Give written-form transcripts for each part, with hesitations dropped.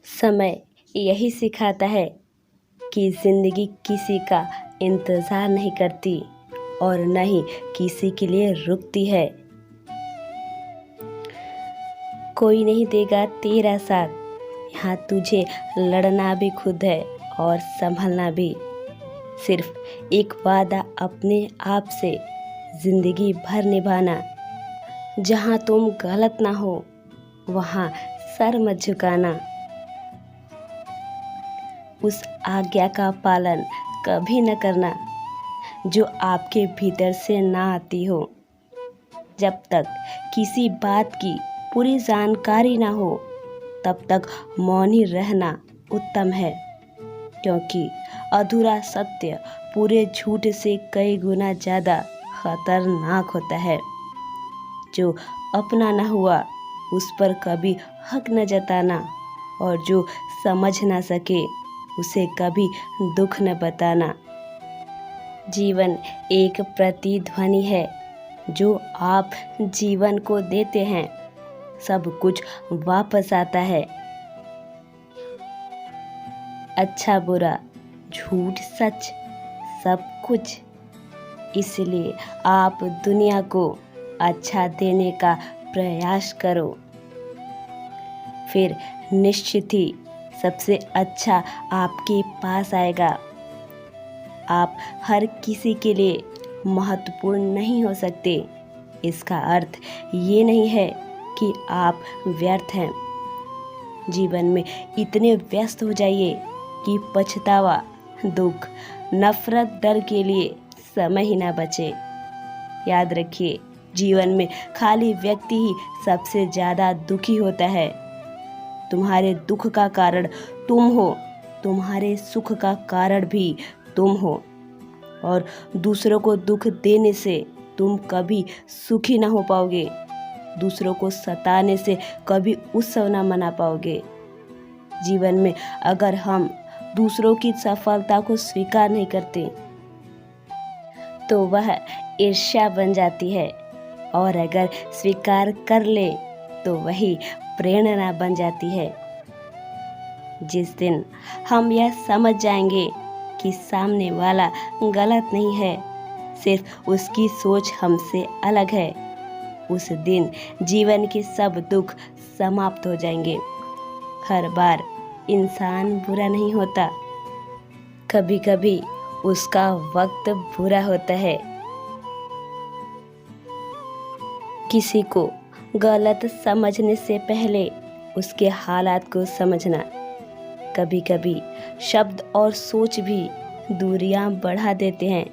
समय यही सिखाता है कि ज़िंदगी किसी का इंतज़ार नहीं करती और न ही किसी के लिए रुकती है। कोई नहीं देगा तेरा साथ, यहाँ तुझे लड़ना भी खुद है और संभलना भी। सिर्फ एक वादा अपने आप से ज़िंदगी भर निभाना। जहाँ तुम गलत ना हो वहाँ सर मत झुकाना। उस आज्ञा का पालन कभी न करना जो आपके भीतर से ना आती हो। जब तक किसी बात की पूरी जानकारी ना हो तब तक मौन ही रहना उत्तम है, क्योंकि अधूरा सत्य पूरे झूठ से कई गुना ज़्यादा खतरनाक होता है। जो अपना ना हुआ उस पर कभी हक न जताना, और जो समझ ना सके उसे कभी दुख न बताना। जीवन एक प्रतिध्वनि है, जो आप जीवन को देते हैं सब कुछ वापस आता है। अच्छा बुरा झूठ सच सब कुछ। इसलिए आप दुनिया को अच्छा देने का प्रयास करो, फिर निश्चित ही सबसे अच्छा आपके पास आएगा। आप हर किसी के लिए महत्वपूर्ण नहीं हो सकते। इसका अर्थ ये नहीं है कि आप व्यर्थ हैं। जीवन में इतने व्यस्त हो जाइए कि पछतावा, दुख, नफरत, डर के लिए समय ही ना बचे। याद रखिए, जीवन में खाली व्यक्ति ही सबसे ज़्यादा दुखी होता है। तुम्हारे दुख का कारण तुम हो, तुम्हारे सुख का कारण भी तुम हो, और दूसरों को दुख देने से तुम कभी सुखी ना हो पाओगे। दूसरों को सताने से कभी उत्सव ना मना पाओगे। जीवन में अगर हम दूसरों की सफलता को स्वीकार नहीं करते तो वह ईर्ष्या बन जाती है, और अगर स्वीकार कर ले तो वही प्रेरणा बन जाती है। जिस दिन हम यह समझ जाएंगे कि सामने वाला गलत नहीं है, सिर्फ उसकी सोच हमसे अलग है, उस दिन जीवन के सब दुख समाप्त हो जाएंगे। हर बार इंसान बुरा नहीं होता, कभी कभी उसका वक्त बुरा होता है। किसी को गलत समझने से पहले उसके हालात को समझना। कभी कभी शब्द और सोच भी दूरियां बढ़ा देते हैं,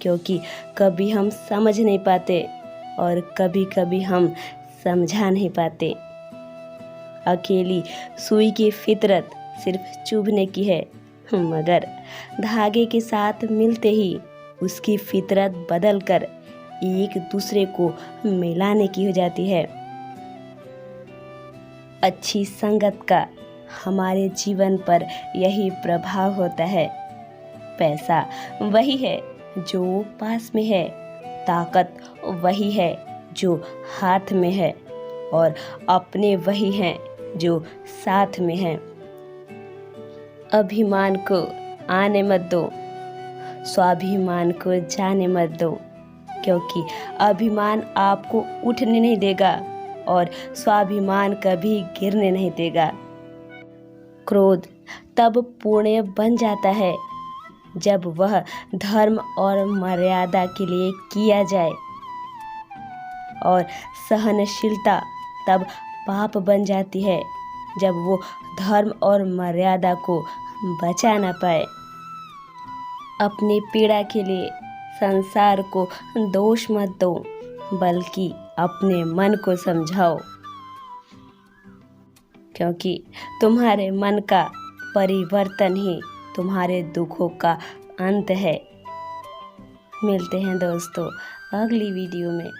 क्योंकि कभी हम समझ नहीं पाते और कभी कभी हम समझा नहीं पाते। अकेली सुई की फितरत सिर्फ चुभने की है, मगर धागे के साथ मिलते ही उसकी फितरत बदलकर एक दूसरे को मिलाने की हो जाती है। अच्छी संगत का हमारे जीवन पर यही प्रभाव होता है। पैसा वही है जो पास में है, ताकत वही है जो हाथ में है, और अपने वही हैं जो साथ में हैं। अभिमान को आने मत दो, स्वाभिमान को जाने मत दो, क्योंकि अभिमान आपको उठने नहीं देगा और स्वाभिमान कभी गिरने नहीं देगा। क्रोध तब पुण्य बन जाता है जब वह धर्म और मर्यादा के लिए किया जाए, और सहनशीलता तब पाप बन जाती है जब वो धर्म और मर्यादा को बचा ना पाए। अपनी पीड़ा के लिए संसार को दोष मत दो, बल्कि अपने मन को समझाओ, क्योंकि तुम्हारे मन का परिवर्तन ही तुम्हारे दुखों का अंत है। मिलते हैं दोस्तों अगली वीडियो में।